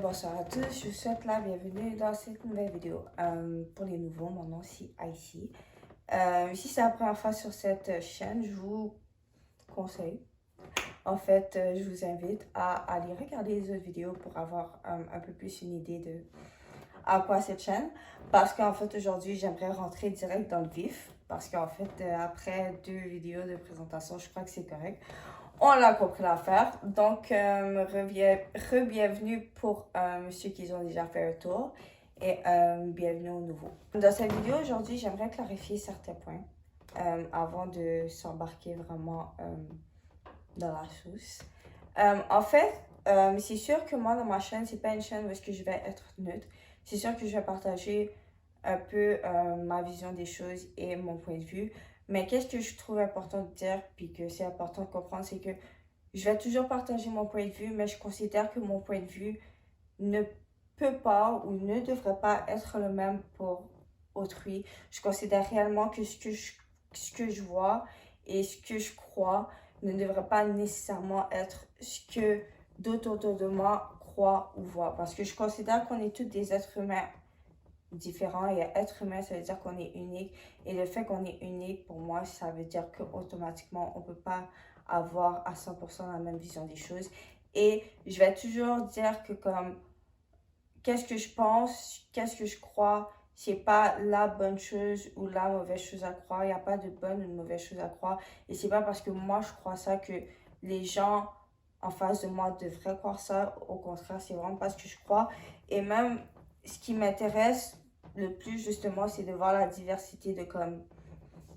Bonsoir à tous, je vous souhaite la bienvenue dans cette nouvelle vidéo. Pour les nouveaux, mon nom c'est Icy. Si c'est la première fois sur cette chaîne, je vous conseille, je vous invite à aller regarder les autres vidéos pour avoir un peu plus une idée de à quoi cette chaîne. Parce qu'en fait, aujourd'hui, j'aimerais rentrer direct dans le vif. Parce qu'en fait, après 2 vidéos de présentation, je crois que c'est correct. On l'a compris l'affaire. Donc, re-bienvenue pour ceux qui ont déjà fait un tour et bienvenue aux nouveaux. Dans cette vidéo aujourd'hui, j'aimerais clarifier certains points avant de s'embarquer vraiment dans la sauce. C'est sûr que moi, dans ma chaîne, c'est pas une chaîne où est-ce que je vais être neutre. C'est sûr que je vais partager un peu ma vision des choses et mon point de vue. Mais qu'est-ce que je trouve important de dire, puis que c'est important de comprendre, c'est que je vais toujours partager mon point de vue, mais je considère que mon point de vue ne peut pas ou ne devrait pas être le même pour autrui. Je considère réellement que ce que je vois et ce que je crois ne devrait pas nécessairement être ce que d'autres autour de moi croient ou voient. Parce que je considère qu'on est tous des êtres humains différents et être humain, ça veut dire qu'on est unique. Et le fait qu'on est unique, pour moi, ça veut dire qu'automatiquement, on ne peut pas avoir à 100% la même vision des choses. Et je vais toujours dire que comme, qu'est-ce que je pense, qu'est-ce que je crois, c'est pas la bonne chose ou la mauvaise chose à croire. Il n'y a pas de bonne ou de mauvaise chose à croire. Et c'est pas parce que moi, je crois ça que les gens en face de moi devraient croire ça. Au contraire, c'est vraiment parce que je crois. Et même, ce qui m'intéresse le plus, justement, c'est de voir la diversité de comme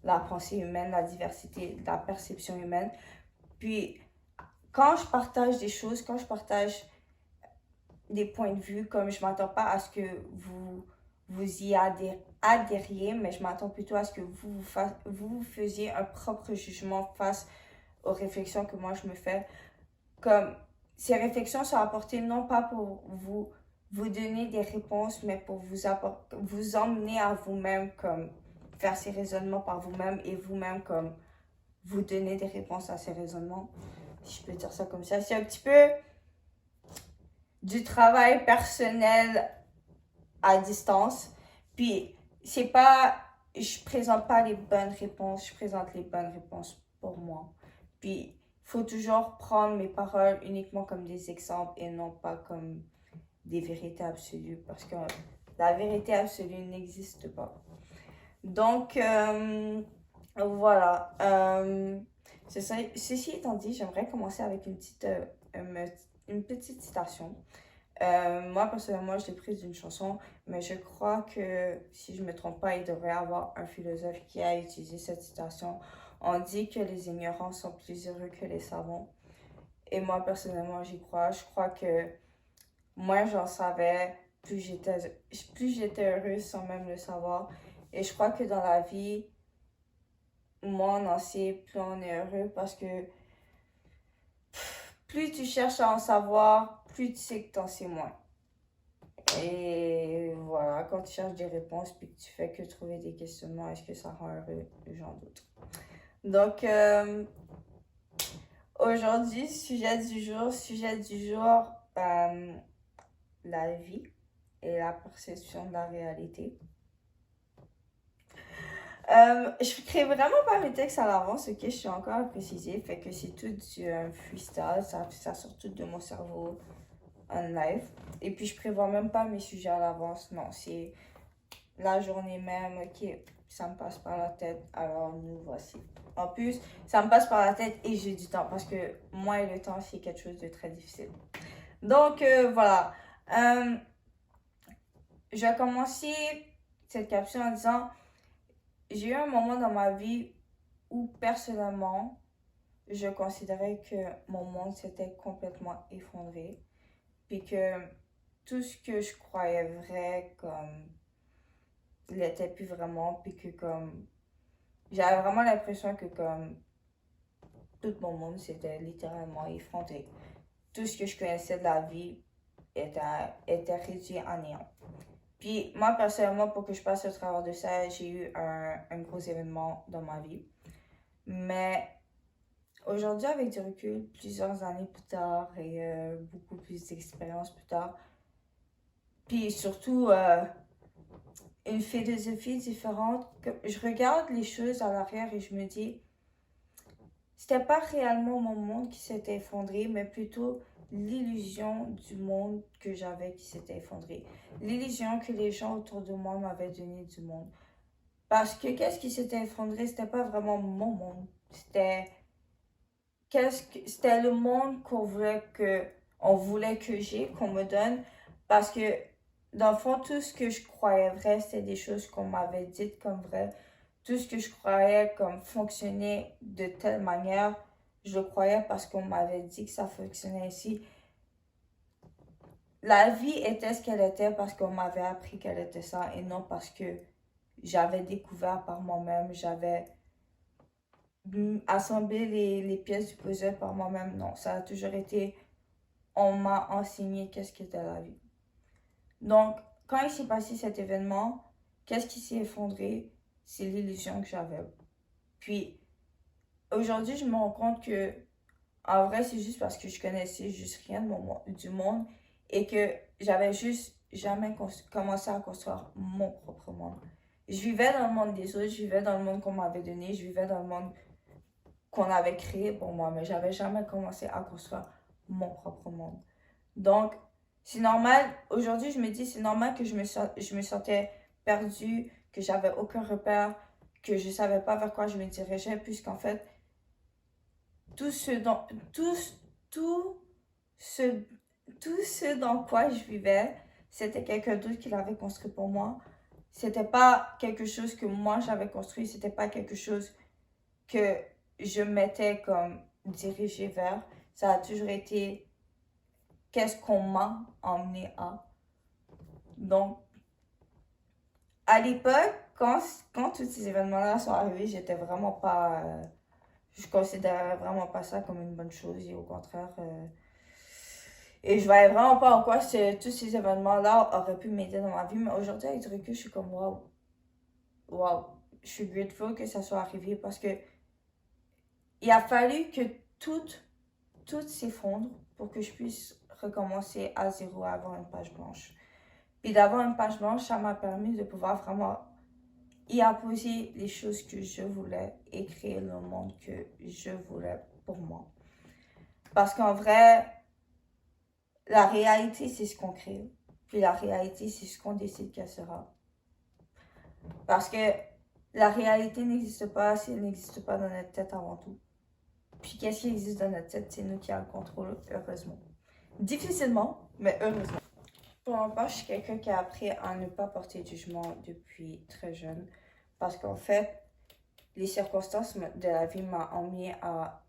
la pensée humaine, la diversité de la perception humaine. Puis, quand je partage des choses, quand je partage des points de vue, comme je m'attends pas à ce que vous y adhériez, mais je m'attends plutôt à ce que vous faisiez un propre jugement face aux réflexions que moi je me fais. Comme ces réflexions sont apportées non pas pour vous donner des réponses, mais pour vous emmener à vous-même, comme faire ces raisonnements par vous-même et vous-même, comme vous donner des réponses à ces raisonnements. Si je peux dire ça comme ça, c'est un petit peu du travail personnel à distance. Puis, c'est pas, je présente pas les bonnes réponses, je présente les bonnes réponses pour moi. Puis, il faut toujours prendre mes paroles uniquement comme des exemples et non pas comme des vérités absolues, parce que la vérité absolue n'existe pas. Donc, voilà. Ceci étant dit, j'aimerais commencer avec une petite citation. Moi, personnellement, je l'ai prise d'une chanson, mais je crois que, si je ne me trompe pas, il devrait y avoir un philosophe qui a utilisé cette citation. On dit que les ignorants sont plus heureux que les savants. Et moi, personnellement, j'y crois. Je crois que moins j'en savais, plus j'étais heureuse sans même le savoir. Et je crois que dans la vie, moins on en sait, plus on est heureux parce que plus tu cherches à en savoir, plus tu sais que tu en sais moins. Et voilà, quand tu cherches des réponses puis que tu fais que trouver des questionnements, est-ce que ça rend heureux? J'en doute. Donc, aujourd'hui, sujet du jour, la vie et la perception de la réalité. Je crée vraiment pas mes textes à l'avance, ok? Je suis encore à préciser, fait que c'est tout du freestyle, ça sort tout de mon cerveau en live. Et puis je prévois même pas mes sujets à l'avance, non, c'est la journée même, ok, ça me passe par la tête, alors nous voici. En plus, ça me passe par la tête et j'ai du temps, parce que moi et le temps, c'est quelque chose de très difficile. Donc voilà, je vais commencer cette capsule en disant, j'ai eu un moment dans ma vie où personnellement, je considérais que mon monde s'était complètement effondré, puis que tout ce que je croyais vrai, comme, il l'était plus vraiment, puis que comme, j'avais vraiment l'impression que comme, tout mon monde s'était littéralement effondré. Tout ce que je connaissais de la vie était réduit en néant. Puis moi, personnellement, pour que je passe au travers de ça, j'ai eu un gros événement dans ma vie. Mais aujourd'hui, avec du recul, plusieurs années plus tard et beaucoup plus d'expérience plus tard, puis surtout une philosophie différente. Je regarde les choses à l'arrière et je me dis, c'était pas réellement mon monde qui s'était effondré, mais plutôt l'illusion du monde que j'avais qui s'était effondré. L'illusion que les gens autour de moi m'avaient donné du monde. Parce que qu'est-ce qui s'était effondré, c'était pas vraiment mon monde. C'était le monde on voulait que j'ai, qu'on me donne. Parce que dans le fond, tout ce que je croyais vrai, c'était des choses qu'on m'avait dites comme vrai. Tout ce que je croyais comme fonctionnait de telle manière, je le croyais parce qu'on m'avait dit que ça fonctionnait ainsi. La vie était ce qu'elle était parce qu'on m'avait appris qu'elle était ça et non parce que j'avais découvert par moi-même, j'avais assemblé les pièces du puzzle par moi-même. Non, ça a toujours été, on m'a enseigné qu'est-ce qu'était la vie. Donc, quand il s'est passé cet événement, qu'est-ce qui s'est effondré? C'est l'illusion que j'avais. Puis, aujourd'hui, je me rends compte que, en vrai, c'est juste parce que je connaissais juste rien du monde et que j'avais juste jamais commencé à construire mon propre monde. Je vivais dans le monde des autres, je vivais dans le monde qu'on m'avait donné, je vivais dans le monde qu'on avait créé pour moi, mais j'avais jamais commencé à construire mon propre monde. Donc, c'est normal, aujourd'hui je me dis, c'est normal que je me sentais perdue, que j'avais aucun repère, que je savais pas vers quoi je me dirigeais, puisqu'en fait, tout ce dans, tout ce, tout ce dans quoi je vivais, c'était quelqu'un d'autre qui l'avait construit pour moi. C'était pas quelque chose que moi j'avais construit, c'était pas quelque chose que je m'étais comme dirigée vers. Ça a toujours été qu'est-ce qu'on m'a emmené à. Donc, à l'époque, quand tous ces événements-là sont arrivés, j'étais vraiment pas. Je considérais vraiment pas ça comme une bonne chose et au contraire. Et je voyais vraiment pas en quoi tous ces événements-là auraient pu m'aider dans ma vie. Mais aujourd'hui, avec du recul, je suis comme waouh. Waouh. Je suis grateful que ça soit arrivé parce que il a fallu que tout s'effondre pour que je puisse recommencer à zéro, à avoir une page blanche. Puis d'avoir une page blanche, ça m'a permis de pouvoir vraiment y apposer les choses que je voulais et créer le monde que je voulais pour moi. Parce qu'en vrai, la réalité, c'est ce qu'on crée. Puis la réalité, c'est ce qu'on décide qu'elle sera. Parce que la réalité n'existe pas si elle n'existe pas dans notre tête avant tout. Puis qu'est-ce qui existe dans notre tête, c'est nous qui avons le contrôle, heureusement. Difficilement, mais heureusement. Pour ma part, je suis quelqu'un qui a appris à ne pas porter de jugement depuis très jeune. Parce qu'en fait, les circonstances de la vie m'ont amené à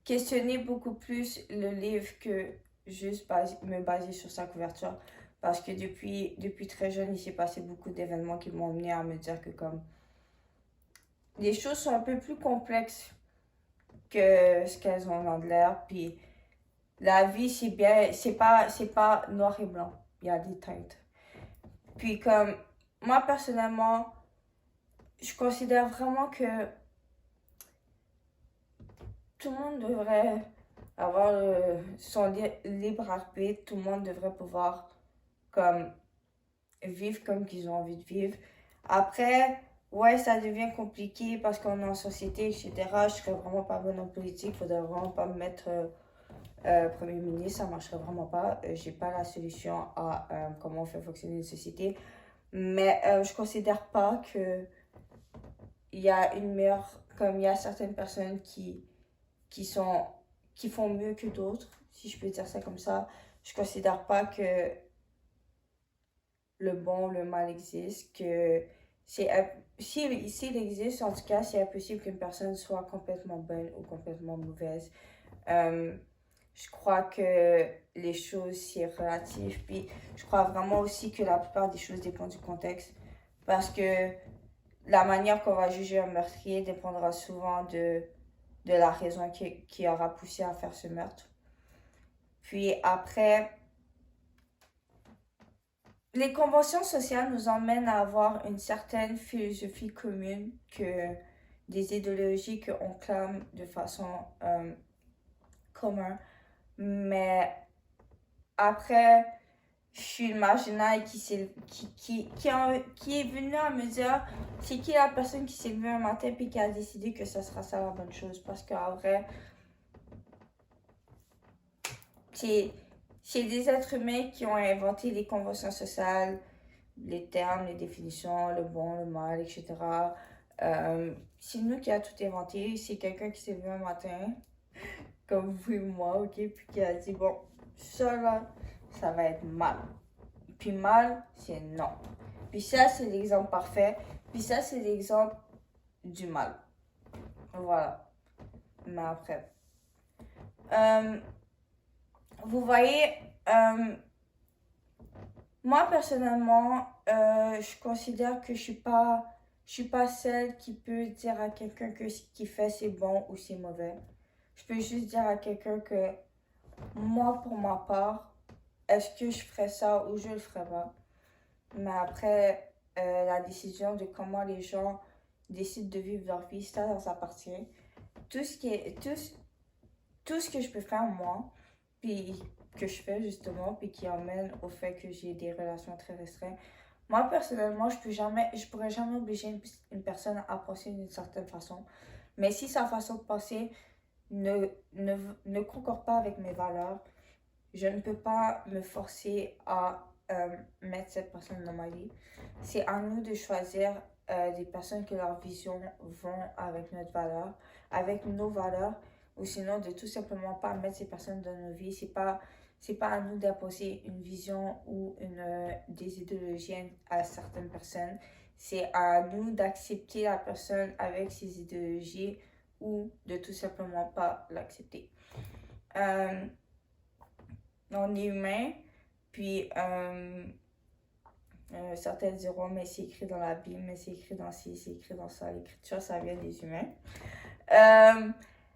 questionner beaucoup plus le livre que juste me baser sur sa couverture. Parce que depuis très jeune, il s'est passé beaucoup d'événements qui m'ont amené à me dire que comme les choses sont un peu plus complexes que ce qu'elles ont l'air. Puis la vie, c'est pas noir et blanc. Il y a des teintes. Puis comme, moi personnellement, je considère vraiment que tout le monde devrait avoir son libre arbitre. Tout le monde devrait pouvoir comme vivre comme qu'ils ont envie de vivre. Après, ouais, ça devient compliqué parce qu'on est en société, etc. Je serais vraiment pas bonne en politique. Faudrait vraiment pas me mettre Premier ministre. Ça marcherait vraiment pas. J'ai pas la solution à comment on fait fonctionner une société. Mais je considère pas que il y a une meilleure, comme il y a certaines personnes qui font mieux que d'autres, si je peux dire ça comme ça. Je considère pas que le bon, le mal existe, que s'il existe, en tout cas, c'est impossible qu'une personne soit complètement bonne ou complètement mauvaise. Je crois que les choses, c'est relatif. Puis, je crois vraiment aussi que la plupart des choses dépendent du contexte. Parce que la manière qu'on va juger un meurtrier dépendra souvent de la raison qui aura poussé à faire ce meurtre. Puis après, les conventions sociales nous emmènent à avoir une certaine philosophie commune que des idéologies qu'on clame de façon commune. Mais après, je suis une marginale qui est venue à me dire c'est qui la personne qui s'est levée un matin puis qui a décidé que ça sera ça la bonne chose. Parce qu'en vrai, c'est des êtres humains qui ont inventé les conventions sociales, les termes, les définitions, le bon, le mal, etc. C'est nous qui a tout inventé. C'est quelqu'un qui s'est levé un matin, comme vous et moi, ok, puis qui a dit bon, ça là, ça va être mal. Puis mal, c'est non. Puis ça, c'est l'exemple parfait. Puis ça, c'est l'exemple du mal. Voilà. Mais après. Vous voyez, moi personnellement, je considère que je suis pas celle qui peut dire à quelqu'un que ce qu'il fait c'est bon ou c'est mauvais. Je peux juste dire à quelqu'un que moi, pour ma part, est-ce que je ferais ça ou je le ferais pas. Mais après, la décision de comment les gens décident de vivre leur vie, ça leur appartient. Tout ce qui est, tout ce que je peux faire moi, puis que je fais justement, puis qui emmène au fait que j'ai des relations très restreintes. Moi, personnellement, je pourrais jamais obliger une personne à penser d'une certaine façon. Mais si sa façon de penser ne concorde pas avec mes valeurs, je ne peux pas me forcer à mettre cette personne dans ma vie. C'est à nous de choisir des personnes que leur vision vont avec notre valeur, avec nos valeurs, ou sinon de tout simplement pas mettre ces personnes dans nos vies. C'est pas à nous d'imposer une vision ou des idéologies à certaines personnes. C'est à nous d'accepter la personne avec ses idéologies ou de tout simplement pas l'accepter. On est humain, puis certains diront, mais c'est écrit dans la Bible, mais c'est écrit dans ci, c'est écrit dans ça. L'écriture, ça vient des humains.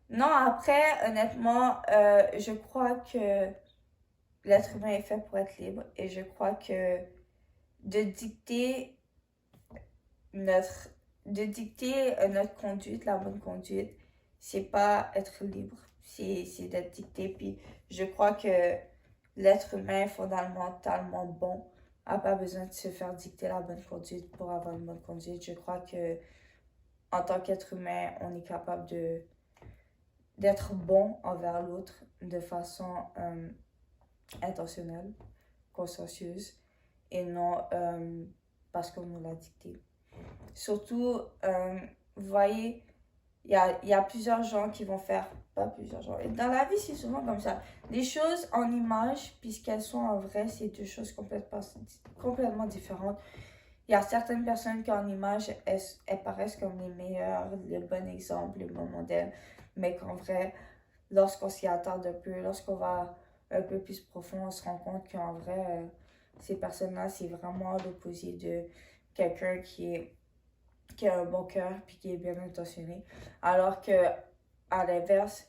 Non, après, honnêtement, je crois que l'être humain est fait pour être libre et je crois que de dicter notre conduite, la bonne conduite, c'est pas être libre, c'est d'être dicté. Puis je crois que l'être humain est fondamentalement bon, n'a pas besoin de se faire dicter la bonne conduite pour avoir une bonne conduite. Je crois que en tant qu'être humain, on est capable d'être bon envers l'autre de façon intentionnelle, consciencieuse, et non parce qu'on nous l'a dicté. Surtout, vous voyez, il y a plusieurs gens qui vont faire, pas plusieurs gens, et dans la vie c'est souvent comme ça. Les choses en image, puisqu'elles sont en vrai, c'est deux choses complètement différentes. Il y a certaines personnes qui en image, elles paraissent comme les meilleures, le bon exemple, le bon modèle, mais qu'en vrai, lorsqu'on s'y attarde un peu, lorsqu'on va un peu plus profond, on se rend compte qu'en vrai, ces personnes-là, c'est vraiment l'opposé de quelqu'un qui a un bon cœur puis qui est bien intentionné. Alors que, à l'inverse,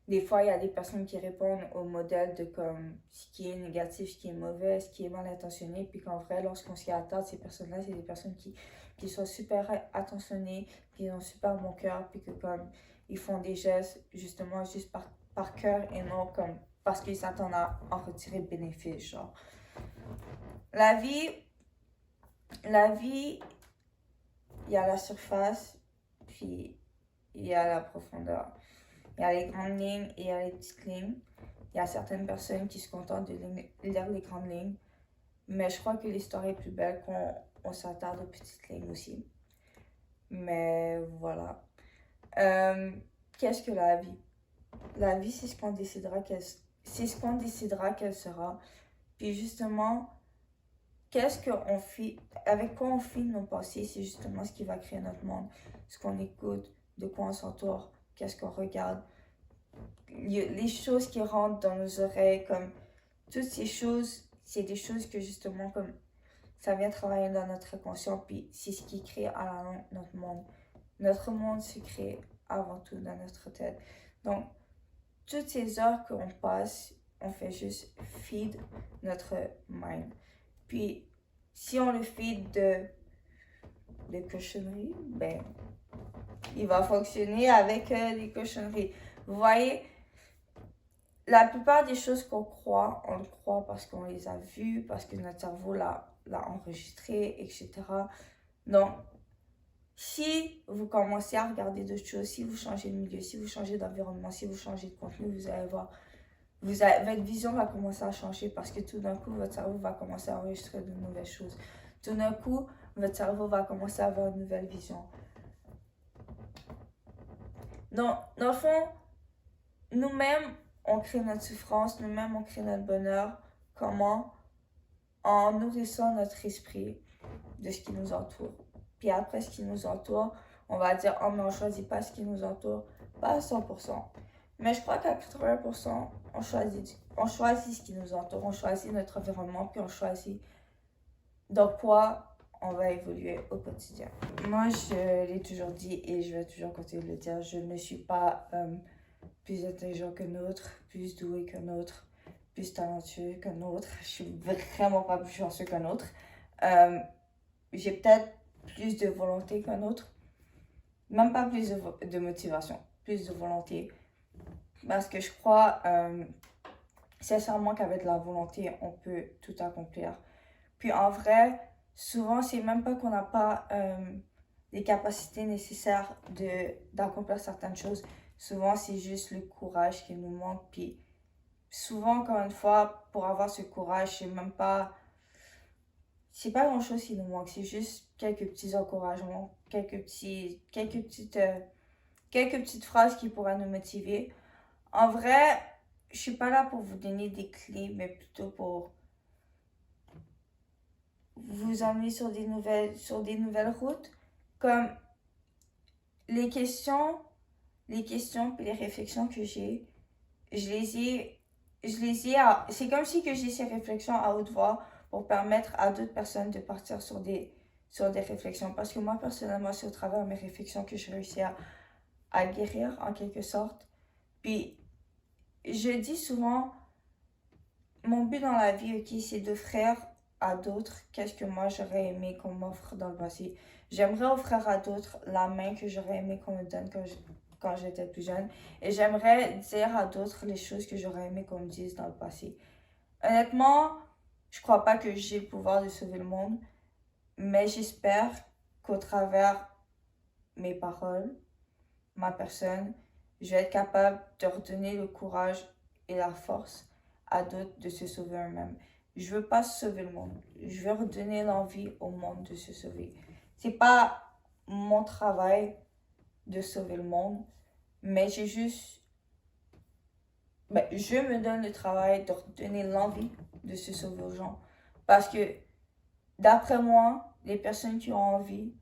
des fois, il y a des personnes qui répondent au modèle de comme ce qui est négatif, ce qui est mauvais, ce qui est mal intentionné. Puis qu'en vrai, lorsqu'on s'y attarde, ces personnes-là, c'est des personnes qui sont super attentionnées, qui ont super bon cœur, puis que comme ils font des gestes justement juste par cœur et non comme parce qu'ils s'attendent à en retirer bénéfice. Genre. La vie, il y a la surface, puis il y a la profondeur. Il y a les grandes lignes et il y a les petites lignes. Il y a certaines personnes qui se contentent de lire les grandes lignes. Mais je crois que l'histoire est plus belle qu'on s'attarde aux petites lignes aussi. Mais voilà. Qu'est-ce que la vie? La vie, c'est ce qu'on décidera qu'elle sera. Puis justement, avec quoi on filme nos pensées, c'est justement ce qui va créer notre monde. Ce qu'on écoute, de quoi on s'entoure, qu'est-ce qu'on regarde. Les choses qui rentrent dans nos oreilles, comme toutes ces choses, c'est des choses que justement, comme ça vient travailler dans notre inconscient, puis c'est ce qui crée à la longue notre monde. Notre monde se crée avant tout dans notre tête. Donc, toutes ces heures qu'on passe, on fait juste feed notre mind. Puis, si on le feed de cochonneries, ben, il va fonctionner avec les cochonneries. Vous voyez, la plupart des choses qu'on croit, on le croit parce qu'on les a vues, parce que notre cerveau l'a enregistré, etc. Donc, si vous commencez à regarder d'autres choses, si vous changez de milieu, si vous changez d'environnement, si vous changez de contenu, vous allez voir, votre vision va commencer à changer parce que tout d'un coup, votre cerveau va commencer à enregistrer de nouvelles choses. Tout d'un coup, votre cerveau va commencer à avoir une nouvelle vision. Donc, dans le fond, nous-mêmes, on crée notre souffrance, nous-mêmes, on crée notre bonheur. Comment? En nourrissant notre esprit de ce qui nous entoure. Puis après, ce qui nous entoure, on va dire, oh, mais on ne choisit pas ce qui nous entoure. Pas à 100%. Mais je crois qu'à 80%, on choisit ce qui nous entoure. On choisit notre environnement, puis on choisit dans quoi on va évoluer au quotidien. Moi, je l'ai toujours dit et je vais toujours continuer de le dire. Je ne suis pas plus intelligent qu'un autre, plus doué qu'un autre, plus talentueux qu'un autre. Je suis vraiment pas plus chanceux qu'un autre. J'ai peut-être plus de volonté qu'un autre. Même pas plus de motivation, plus de volonté. Parce que je crois sincèrement qu'avec la volonté, on peut tout accomplir. Puis en vrai, souvent, c'est même pas qu'on n'a pas les capacités nécessaires d'accomplir certaines choses. Souvent, c'est juste le courage qui nous manque. Puis souvent, encore une fois, pour avoir ce courage, c'est pas grand chose qui nous manque. C'est juste quelques petits encouragements, quelques petites phrases qui pourraient nous motiver. En vrai, je suis pas là pour vous donner des clés, mais plutôt pour vous emmener sur des nouvelles routes. Comme les questions puis les réflexions que j'ai, c'est comme si que j'ai ces réflexions à haute voix pour permettre à d'autres personnes de partir sur des réflexions. Parce que moi, personnellement, c'est au travers de mes réflexions que je réussis à guérir, en quelque sorte. Puis, je dis souvent, mon but dans la vie, ok, c'est d'offrir à d'autres qu'est-ce que moi j'aurais aimé qu'on m'offre dans le passé. J'aimerais offrir à d'autres la main que j'aurais aimé qu'on me donne quand j'étais plus jeune. Et j'aimerais dire à d'autres les choses que j'aurais aimé qu'on me dise dans le passé. Honnêtement, je crois pas que j'ai le pouvoir de sauver le monde, mais j'espère qu'au travers mes paroles, ma personne, je vais être capable de redonner le courage et la force à d'autres de se sauver eux-mêmes. Je veux pas sauver le monde. Je veux redonner l'envie au monde de se sauver. C'est pas mon travail de sauver le monde, mais je me donne le travail de redonner l'envie de se sauver aux gens. Parce que, d'après moi, les personnes qui ont envie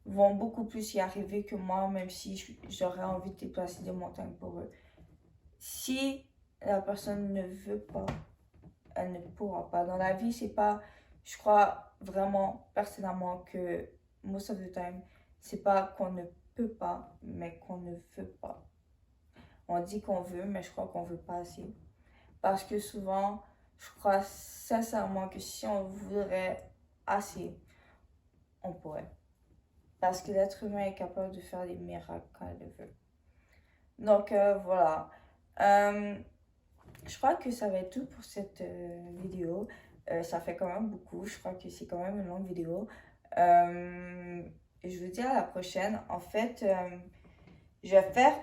vont beaucoup plus y arriver que moi, même si j'aurais envie de déplacer des montagnes pour eux. Si la personne ne veut pas, elle ne pourra pas. Dans la vie, c'est pas, je crois vraiment personnellement que most of the time, c'est pas qu'on ne peut pas, mais qu'on ne veut pas. On dit qu'on veut, mais je crois qu'on veut pas assez. Parce que souvent, je crois sincèrement que si on voudrait assez, on pourrait. Parce que l'être humain est capable de faire des miracles quand il le veut. Donc voilà. Je crois que ça va être tout pour cette vidéo. Ça fait quand même beaucoup. Je crois que c'est quand même une longue vidéo. Je vous dis à la prochaine. En fait, je vais faire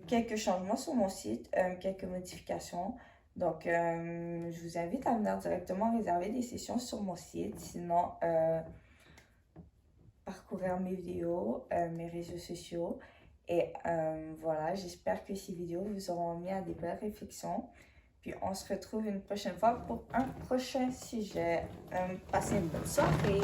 quelques changements sur mon site, quelques modifications. Donc, je vous invite à venir directement réserver des sessions sur mon site. Sinon, parcourir mes vidéos, mes réseaux sociaux. Et voilà, j'espère que ces vidéos vous auront mis à des belles réflexions. Puis on se retrouve une prochaine fois pour un prochain sujet. Passez une bonne soirée.